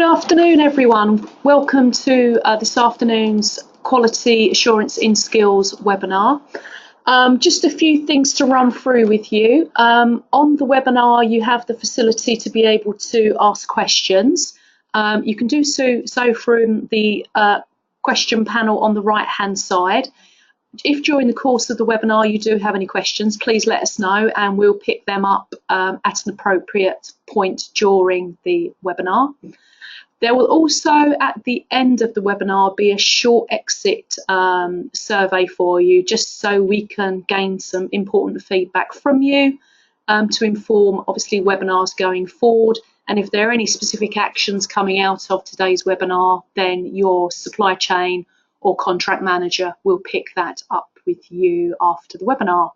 Good afternoon, everyone. Welcome to this afternoon's Quality Assurance in Skills webinar. Just a few things to run through with you. On the webinar, you have the facility to be able to ask questions. You can do so through the question panel on the right-hand side. If during the course of the webinar you do have any questions, please let us know and we'll pick them up at an appropriate point during the webinar. There will also, at the end of the webinar, be a short exit survey for you, just so we can gain some important feedback from you to inform, obviously, webinars going forward. And if there are any specific actions coming out of today's webinar, then your supply chain or contract manager will pick that up with you after the webinar.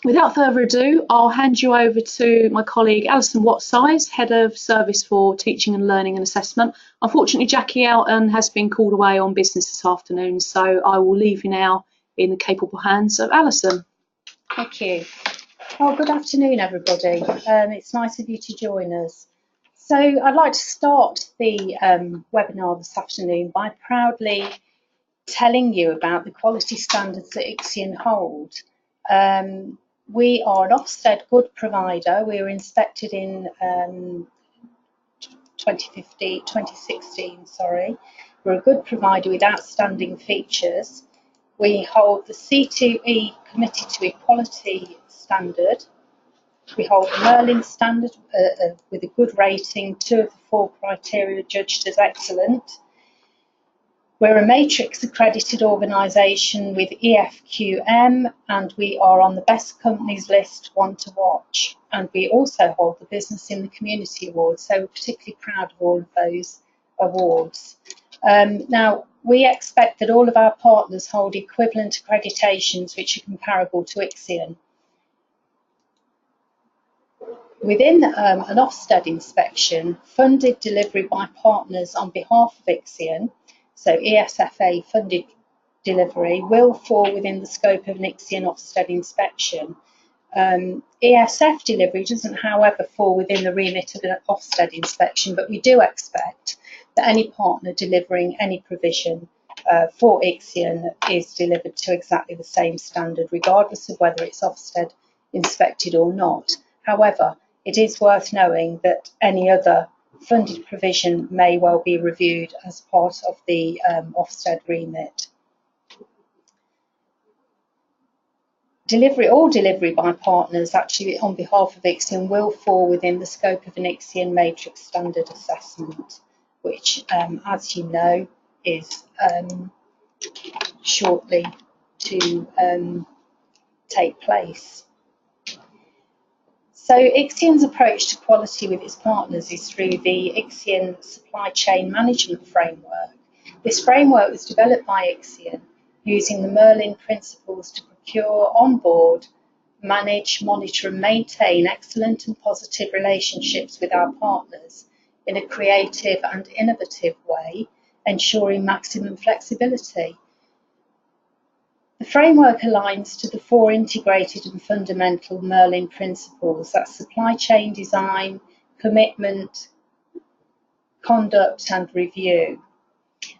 Without further ado, I'll hand you over to my colleague Alison Whatsize, Head of Service for Teaching and Learning and Assessment. Unfortunately, Jackie Alton has been called away on business this afternoon, so I will leave you now in the capable hands of Alison. Thank you. Well, good afternoon, everybody. It's nice of you to join us. So I'd like to start the webinar this afternoon by proudly telling you about the quality standards that Ixion hold. We are an Ofsted good provider. We were inspected in 2016. We're a good provider with outstanding features. We hold the C2E Committed to Equality standard. We hold the Merlin standard with a good rating, 2 of the 4 criteria judged as excellent. We're a matrix accredited organisation with EFQM, and we are on the best companies list, one to watch. And we also hold the Business in the Community Award, so we're particularly proud of all of those awards. Now, we expect that all of our partners hold equivalent accreditations which are comparable to Ixion. Within an Ofsted inspection, funded delivery by partners on behalf of Ixion, so ESFA funded delivery, will fall within the scope of an Ixion Ofsted inspection. ESF delivery doesn't, however, fall within the remit of an Ofsted inspection, but we do expect that any partner delivering any provision for Ixion is delivered to exactly the same standard, regardless of whether it's Ofsted inspected or not. However, it is worth knowing that any other funded provision may well be reviewed as part of the Ofsted remit. All delivery by partners actually on behalf of Ixion will fall within the scope of an Ixion matrix standard assessment, which, as you know, is shortly to take place. So Ixion's approach to quality with its partners is through the Ixion Supply Chain Management Framework. This framework was developed by Ixion using the Merlin principles to procure, onboard, manage, monitor and maintain excellent and positive relationships with our partners in a creative and innovative way, ensuring maximum flexibility. The framework aligns to the 4 integrated and fundamental Merlin principles: that's supply chain design, commitment, conduct and review.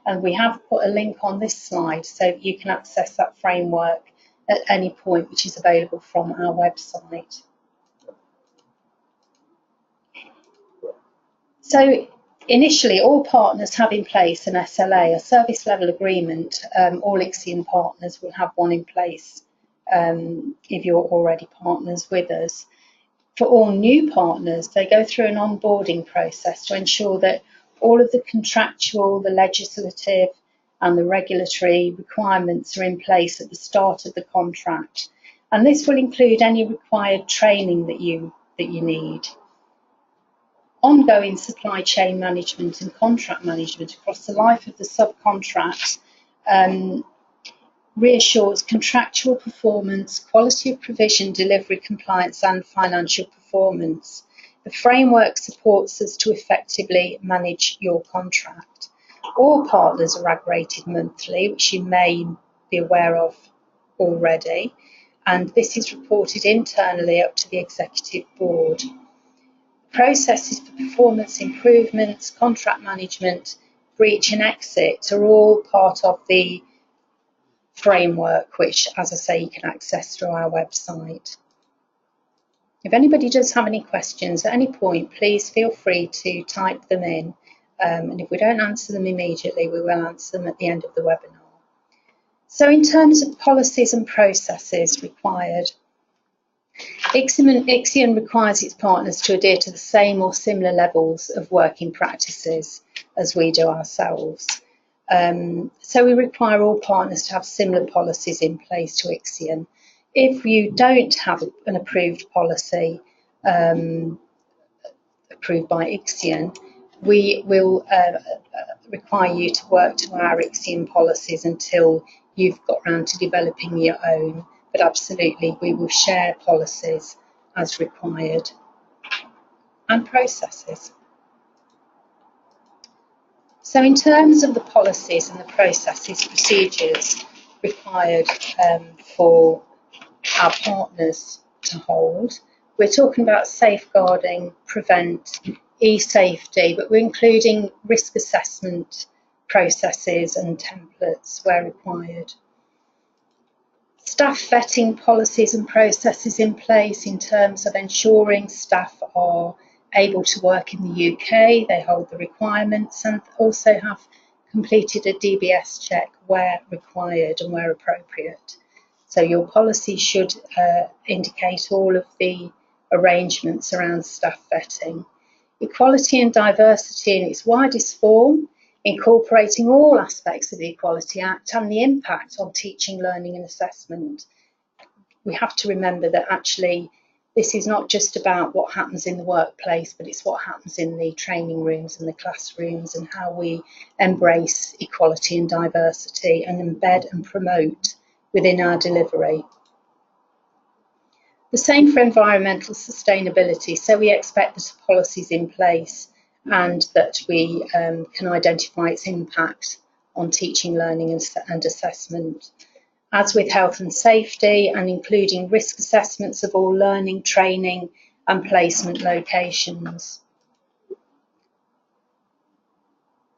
And we have put a link on this slide so that you can access that framework at any point, which is available from our website. So initially, all partners have in place an SLA, a service level agreement. All Ixion partners will have one in place if you're already partners with us. For all new partners, they go through an onboarding process to ensure that all of the contractual, the legislative and the regulatory requirements are in place at the start of the contract. And this will include any required training that you need. Ongoing supply chain management and contract management across the life of the subcontract reassures contractual performance, quality of provision, delivery compliance and financial performance. The framework supports us to effectively manage your contract. All partners are RAG rated monthly, which you may be aware of already, and this is reported internally up to the executive board. Processes for performance improvements, contract management, breach and exit are all part of the framework, which, as I say, you can access through our website. If anybody does have any questions at any point, please feel free to type them in, and if we don't answer them immediately, we will answer them at the end of the webinar. So in terms of policies and processes required, Ixion requires its partners to adhere to the same or similar levels of working practices as we do ourselves. So we require all partners to have similar policies in place to Ixion. If you don't have an approved policy approved by Ixion, we will require you to work to our Ixion policies until you've got round to developing your own. But absolutely, we will share policies as required and processes. So in terms of the policies and the processes, procedures required for our partners to hold, we're talking about safeguarding, prevent, e-safety, but we're including risk assessment processes and templates where required. Staff vetting policies and processes in place in terms of ensuring staff are able to work in the UK, they hold the requirements and also have completed a DBS check where required and where appropriate. So your policy should indicate all of the arrangements around staff vetting. Equality and diversity in its widest form, incorporating all aspects of the Equality Act and the impact on teaching, learning and assessment. We have to remember that actually this is not just about what happens in the workplace, but it's what happens in the training rooms and the classrooms and how we embrace equality and diversity and embed and promote within our delivery. The same for environmental sustainability, so we expect that policies in place and that we can identify its impact on teaching, learning and assessment. As with health and safety and including risk assessments of all learning, training and placement locations.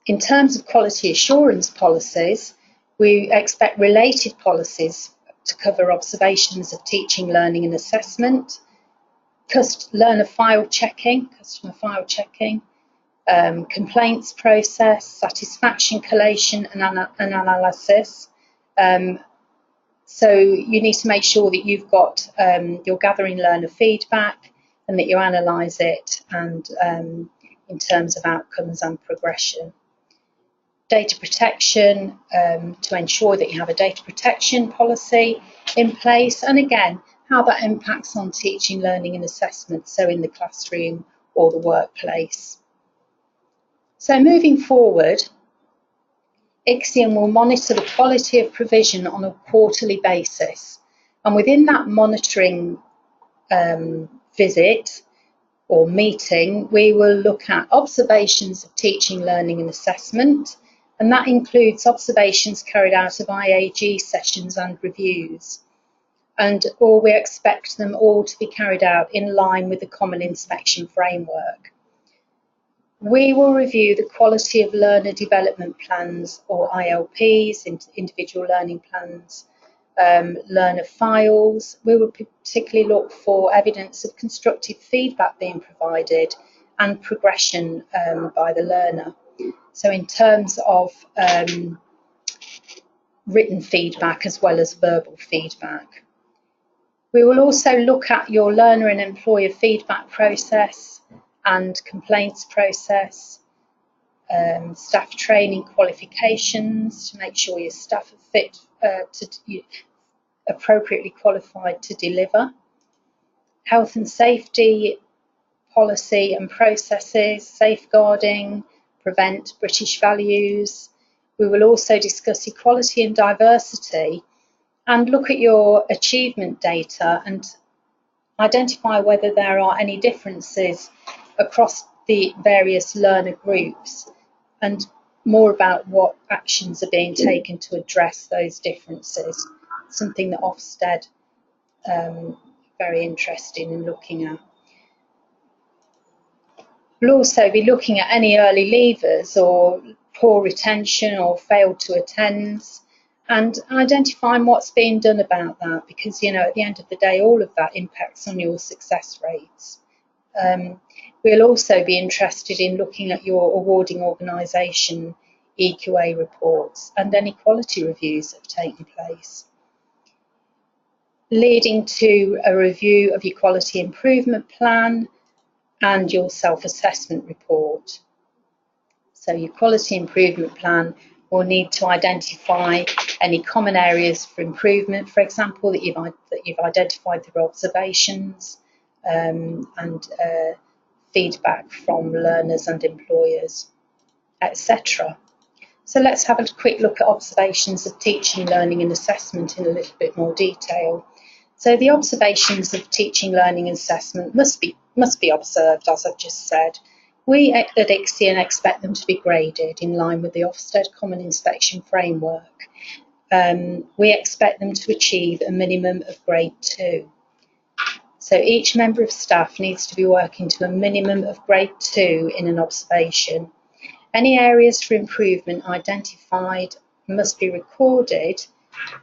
In terms of quality assurance policies, we expect related policies to cover observations of teaching, learning and assessment, learner file checking, customer file checking, complaints process, satisfaction collation and analysis. So you need to make sure that you've got, you're gathering learner feedback and that you analyse it and in terms of outcomes and progression. Data protection, to ensure that you have a data protection policy in place, and again, how that impacts on teaching, learning and assessment, so in the classroom or the workplace. So moving forward, Ixion will monitor the quality of provision on a quarterly basis, and within that monitoring visit or meeting, we will look at observations of teaching, learning and assessment, and that includes observations carried out of IAG sessions and reviews, or we expect them all to be carried out in line with the Common Inspection Framework. We will review the quality of learner development plans or ILPs, individual learning plans, learner files. We will particularly look for evidence of constructive feedback being provided and progression by the learner. So in terms of written feedback as well as verbal feedback. We will also look at your learner and employer feedback process and complaints process, staff training qualifications to make sure your staff are fit appropriately qualified to deliver, health and safety policy and processes, safeguarding, prevent, British values. We will also discuss equality and diversity and look at your achievement data and identify whether there are any differences across the various learner groups and more about what actions are being taken to address those differences, something that Ofsted very interested in looking at. We'll also be looking at any early leavers or poor retention or failed to attend, and identifying what's being done about that, because at the end of the day all of that impacts on your success rates. We'll also be interested in looking at your awarding organisation EQA reports and any quality reviews that have taken place, leading to a review of your quality improvement plan and your self-assessment report. So your quality improvement plan will need to identify any common areas for improvement, for example, that you've identified through observations and feedback from learners and employers, etc. So let's have a quick look at observations of teaching, learning and assessment in a little bit more detail. So the observations of teaching, learning and assessment must be observed, as I've just said. We at Ixion expect them to be graded in line with the Ofsted Common Inspection Framework. We expect them to achieve a minimum of grade 2. So each member of staff needs to be working to a minimum of grade 2 in an observation. Any areas for improvement identified must be recorded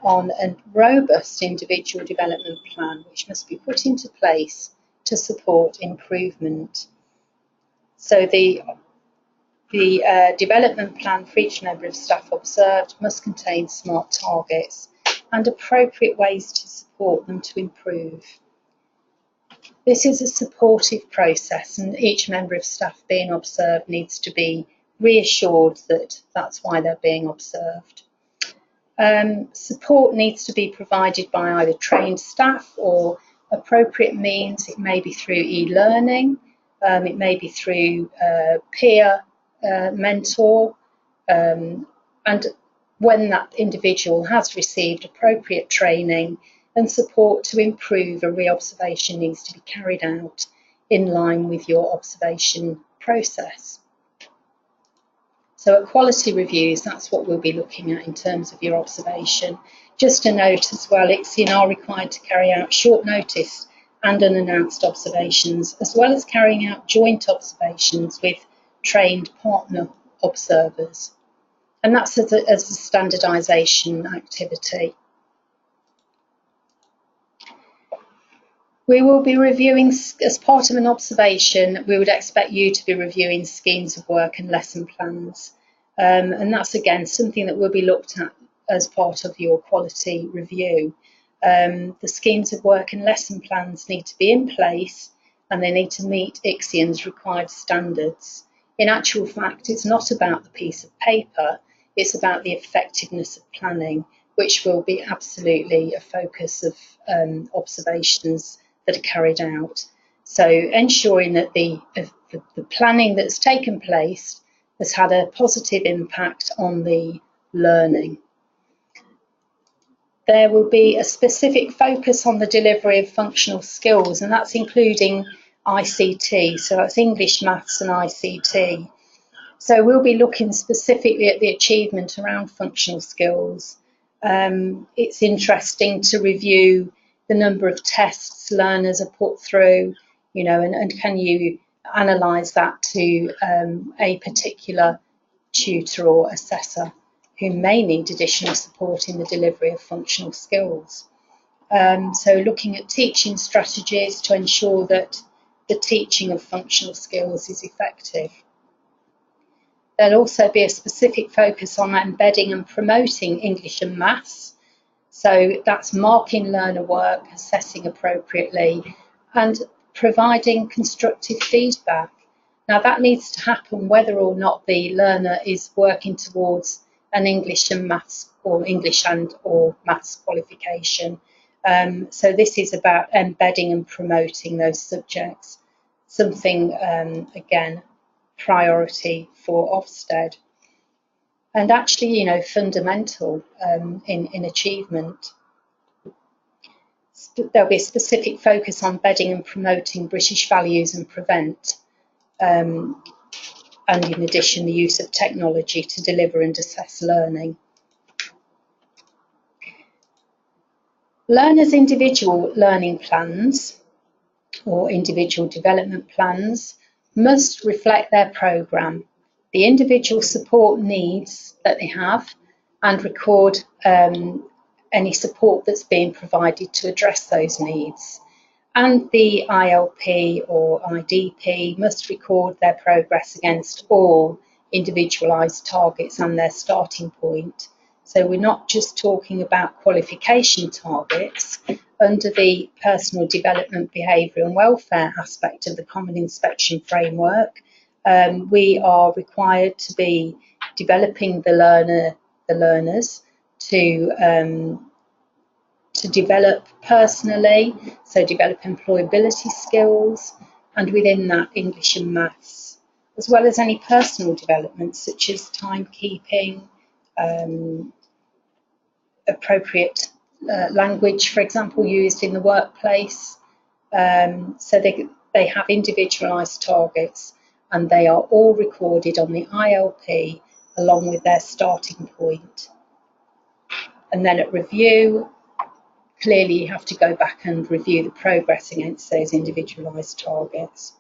on a robust individual development plan, which must be put into place to support improvement. So the development plan for each member of staff observed must contain SMART targets and appropriate ways to support them to improve. This is a supportive process, and each member of staff being observed needs to be reassured that that's why they're being observed. Support needs to be provided by either trained staff or appropriate means. It may be through e-learning, it may be through peer mentor, and when that individual has received appropriate training and support to improve, a re-observation needs to be carried out in line with your observation process. So at quality reviews, that's what we'll be looking at in terms of your observation. Just a note as well, Ixion are required to carry out short notice and unannounced observations, as well as carrying out joint observations with trained partner observers. And that's as a standardisation activity. We will be reviewing, as part of an observation, we would expect you to be reviewing schemes of work and lesson plans. And that's again something that will be looked at as part of your quality review. The schemes of work and lesson plans need to be in place and they need to meet Ixion's required standards. In actual fact, it's not about the piece of paper, it's about the effectiveness of planning, which will be absolutely a focus of observations that are carried out. So ensuring that the planning that's taken place has had a positive impact on the learning. There will be a specific focus on the delivery of functional skills, and that's including ICT, so that's English, Maths and ICT. So we'll be looking specifically at the achievement around functional skills. It's interesting to review the number of tests learners are put through, and can you analyse that to a particular tutor or assessor who may need additional support in the delivery of functional skills. So looking at teaching strategies to ensure that the teaching of functional skills is effective. There'll also be a specific focus on embedding and promoting English and Maths. So that's marking learner work, assessing appropriately, and providing constructive feedback. Now that needs to happen whether or not the learner is working towards an English and Maths or English and or Maths qualification. So this is about embedding and promoting those subjects, something, again, priority for Ofsted. And actually, fundamental in achievement. There'll be a specific focus on embedding and promoting British values and prevent, and in addition, the use of technology to deliver and assess learning. Learners' individual learning plans or individual development plans must reflect their programme, the individual support needs that they have, and record any support that's being provided to address those needs. And the ILP or IDP must record their progress against all individualised targets and their starting point. So we're not just talking about qualification targets. Under the personal development, behaviour and welfare aspect of the Common Inspection Framework, we are required to be developing the learners to develop personally, so develop employability skills, and within that English and maths, as well as any personal development such as timekeeping, appropriate language, for example, used in the workplace. So they have individualised targets, and they are all recorded on the ILP along with their starting point. And then at review, clearly you have to go back and review the progress against those individualised targets.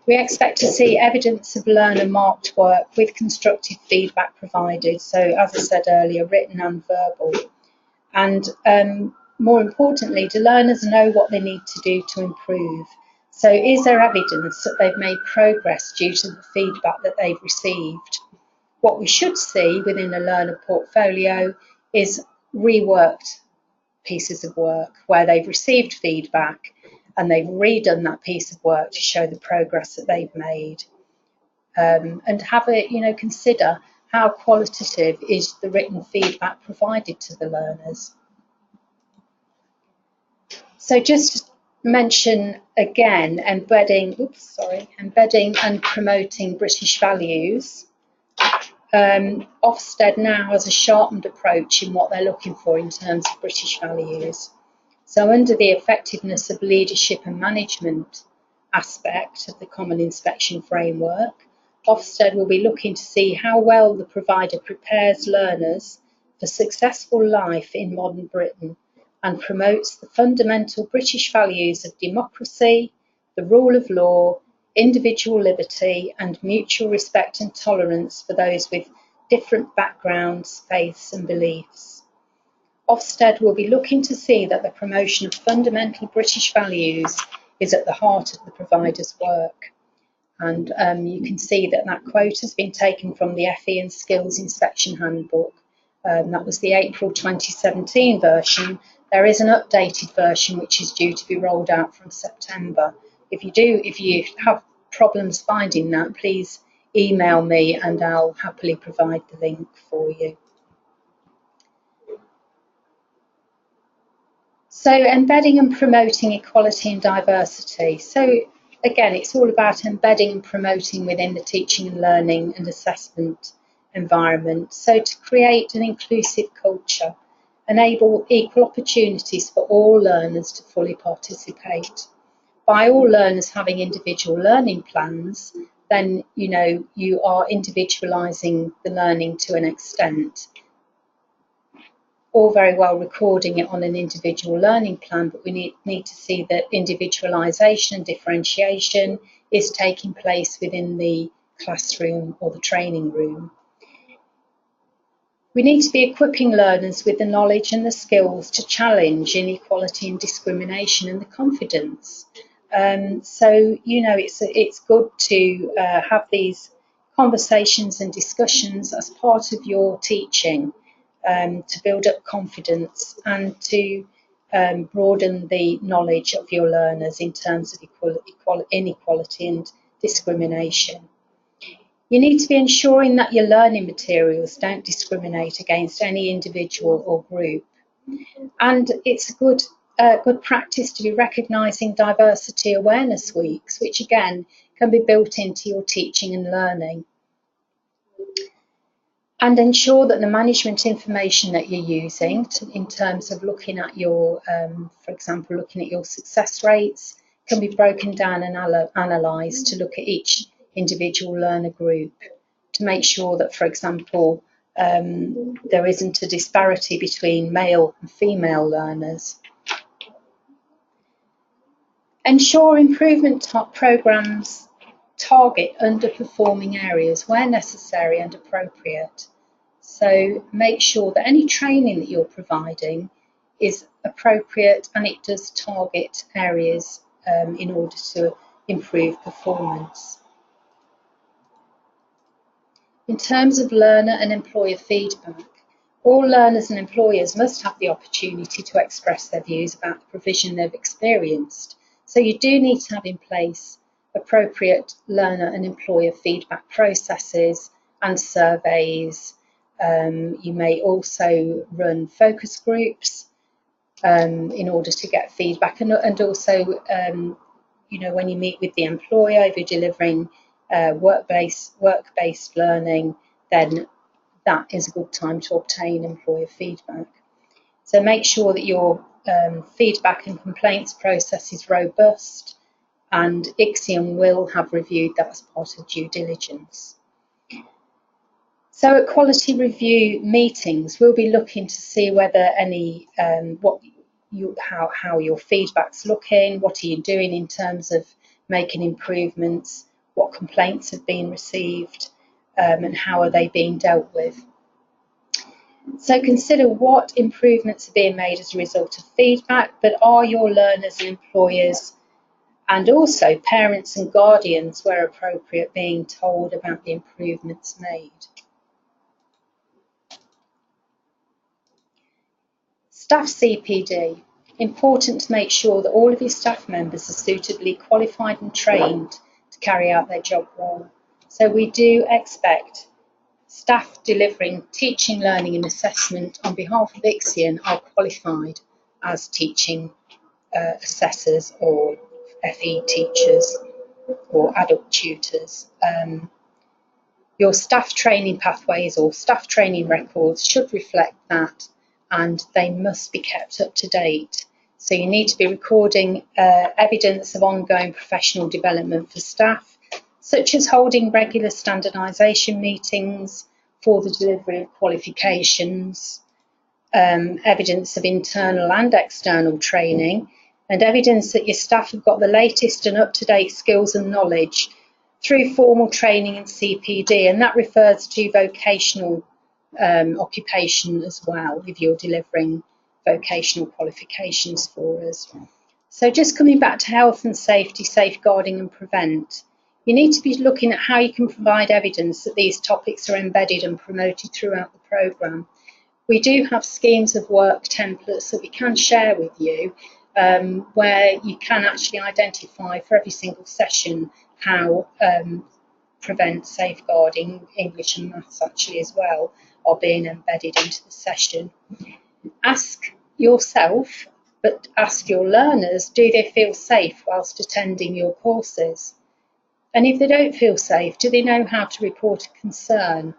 We expect to see evidence of learner marked work with constructive feedback provided, so as I said earlier, written and verbal. And more importantly, do learners know what they need to do to improve? So is there evidence that they've made progress due to the feedback that they've received? What we should see within a learner portfolio is reworked pieces of work where they've received feedback and they've redone that piece of work to show the progress that they've made, and have a consider how qualitative is the written feedback provided to the learners. So just mention again embedding and promoting British values. Ofsted now has a sharpened approach in what they're looking for in terms of British values. So under the effectiveness of leadership and management aspect of the Common Inspection Framework, Ofsted will be looking to see how well the provider prepares learners for successful life in modern Britain and promotes the fundamental British values of democracy, the rule of law, individual liberty and mutual respect and tolerance for those with different backgrounds, faiths and beliefs. Ofsted will be looking to see that the promotion of fundamental British values is at the heart of the provider's work. And you can see that that quote has been taken from the FE and Skills Inspection Handbook. That was the April 2017 version. There is an updated version which is due to be rolled out from September. If you have problems finding that, please email me and I'll happily provide the link for you. So embedding and promoting equality and diversity. So again, it's all about embedding and promoting within the teaching and learning and assessment environment. So to create an inclusive culture, enable equal opportunities for all learners to fully participate. By all learners having individual learning plans, then you are individualising the learning to an extent. All very well recording it on an individual learning plan, but we need to see that individualisation and differentiation is taking place within the classroom or the training room. We need to be equipping learners with the knowledge and the skills to challenge inequality and discrimination and the confidence. So it's good to have these conversations and discussions as part of your teaching, to build up confidence and to broaden the knowledge of your learners in terms of inequality and discrimination. You need to be ensuring that your learning materials don't discriminate against any individual or group. And it's good practice to be recognising diversity awareness weeks, which again can be built into your teaching and learning. And ensure that the management information that you're using in terms of looking at your, for example, looking at your success rates, can be broken down and analysed to look at each individual learner group to make sure that, for example, there isn't a disparity between male and female learners. Ensure improvement programmes target underperforming areas where necessary and appropriate. So make sure that any training that you're providing is appropriate and it does target areas in order to improve performance. In terms of learner and employer feedback, all learners and employers must have the opportunity to express their views about the provision they've experienced. So you do need to have in place appropriate learner and employer feedback processes and surveys. You may also run focus groups in order to get feedback, and also when you meet with the employer, if you're delivering work-based learning, then that is a good time to obtain employer feedback. So make sure that your feedback and complaints process is robust, and Ixion will have reviewed that as part of due diligence. So at quality review meetings, we'll be looking to see whether any how your feedback's looking, what are you doing in terms of making improvements, what complaints have been received, and how are they being dealt with. So consider what improvements are being made as a result of feedback, but are your learners and employers and also parents and guardians, where appropriate, being told about the improvements made. Staff CPD. Important to make sure that all of your staff members are suitably qualified and trained to carry out their job role. So we do expect staff delivering teaching, learning and assessment on behalf of Ixion are qualified as teaching assessors or FE teachers or adult tutors. Your staff training pathways or staff training records should reflect that, and they must be kept up to date. So you need to be recording evidence of ongoing professional development for staff, such as holding regular standardisation meetings for the delivery of qualifications, evidence of internal and external training, and evidence that your staff have got the latest and up-to-date skills and knowledge through formal training in CPD, and that refers to vocational occupation as well, if you're delivering vocational qualifications for us. So just coming back to health and safety, safeguarding and prevent, you need to be looking at how you can provide evidence that these topics are embedded and promoted throughout the programme. We do have schemes of work templates that we can share with you, where you can actually identify for every single session how prevent, safeguarding, English and maths actually as well are being embedded into the session. Ask yourself, but ask your learners, do they feel safe whilst attending your courses? And if they don't feel safe, do they know how to report a concern?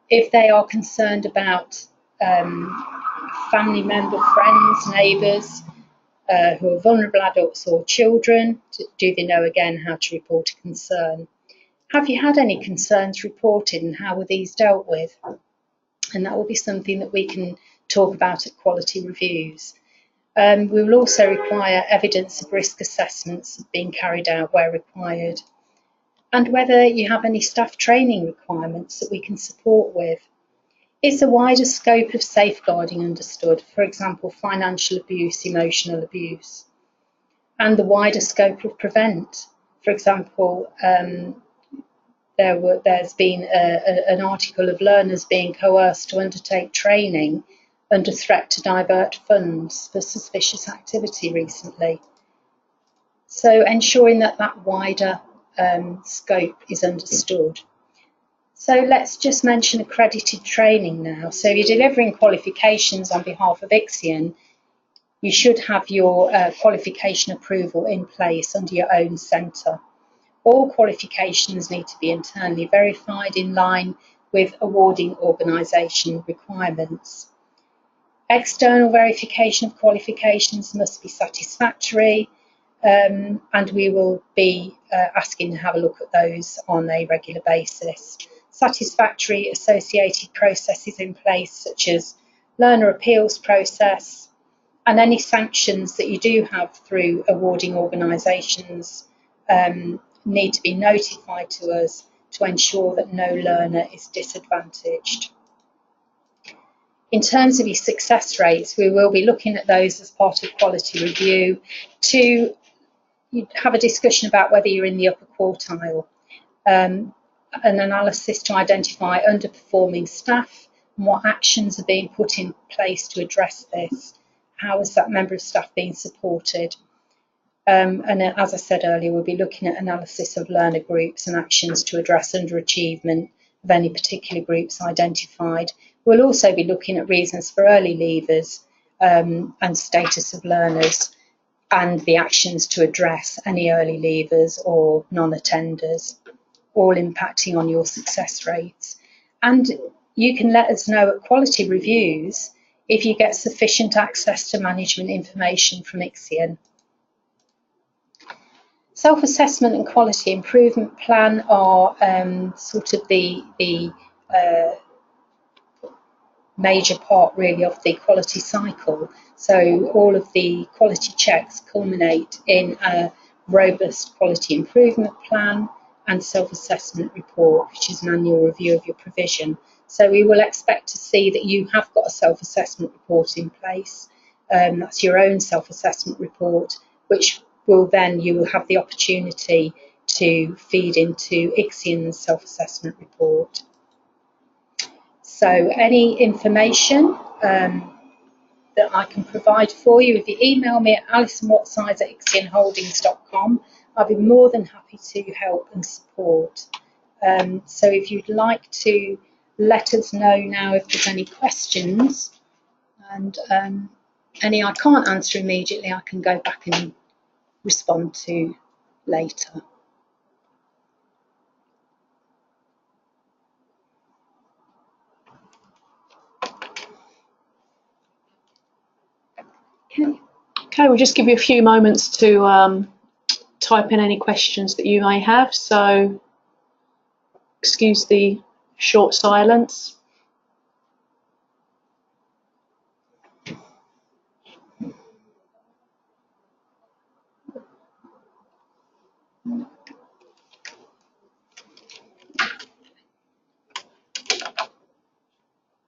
If they are concerned about family member, friends, neighbours who are vulnerable adults or children, do they know again how to report a concern? Have you had any concerns reported and how were these dealt with? And that will be something that we can talk about at quality reviews. We will also require evidence of risk assessments being carried out where required, and whether you have any staff training requirements that we can support with. Is the wider scope of safeguarding understood? For example, financial abuse, emotional abuse, and the wider scope of prevent. For example, there's been an article of learners being coerced to undertake training under threat to divert funds for suspicious activity recently. So ensuring that that wider scope is understood. So let's just mention accredited training now. So if you're delivering qualifications on behalf of Ixion, you should have your qualification approval in place under your own centre. All qualifications need to be internally verified in line with awarding organisation requirements. External verification of qualifications must be satisfactory, and we will be asking to have a look at those on a regular basis. Satisfactory associated processes in place, such as learner appeals process, and any sanctions that you do have through awarding organisations need to be notified to us to ensure that no learner is disadvantaged. In terms of your success rates, we will be looking at those as part of quality review to have a discussion about whether you're in the upper quartile, an analysis to identify underperforming staff and what actions are being put in place to address this. How is that member of staff being supported? And as I said earlier, we'll be looking at analysis of learner groups and actions to address underachievement of any particular groups identified. We'll also be looking at reasons for early leavers and status of learners and the actions to address any early leavers or non-attenders, all impacting on your success rates. And you can let us know at quality reviews if you get sufficient access to management information from Ixion. Self-assessment and quality improvement plan are sort of the major part really of the quality cycle. So all of the quality checks culminate in a robust quality improvement plan and self-assessment report, which is an annual review of your provision. So we will expect to see that you have got a self-assessment report in place. That's your own self-assessment report, which will then you will have the opportunity to feed into Ixion's self-assessment report. So any information that I can provide for you, if you email me at alisonwhatsize@ixionholdings.com, I'll be more than happy to help and support. So if you'd like to let us know now if there's any questions, and any I can't answer immediately, I can go back and respond to later. Okay, we'll just give you a few moments to type in any questions that you may have, so excuse the short silence.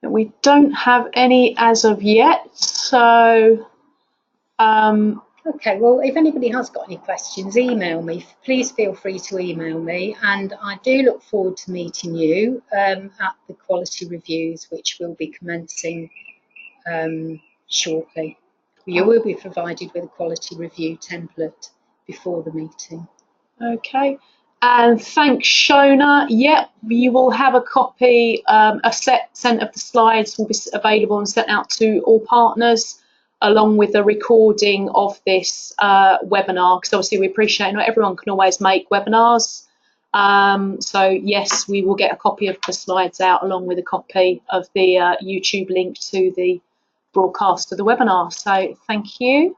We don't have any as of yet, so okay, well, if anybody has got any questions, email me. Please feel free to email me, and I do look forward to meeting you at the quality reviews, which will be commencing shortly. You will be provided with a quality review template before the meeting. Okay, and thanks, Shona. Yep, you will have a copy, a set of the slides will be available and sent out to all partners, along with a recording of this webinar, because obviously we appreciate not everyone can always make webinars. So yes, we will get a copy of the slides out along with a copy of the YouTube link to the broadcast of the webinar. So thank you.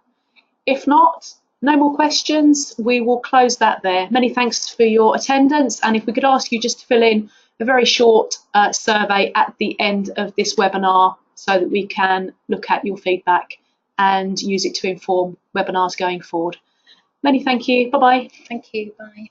If not, no more questions, we will close that there. Many thanks for your attendance, and if we could ask you just to fill in a very short survey at the end of this webinar so that we can look at your feedback and use it to inform webinars going forward. Many thank you. Bye-bye. Thank you. Bye.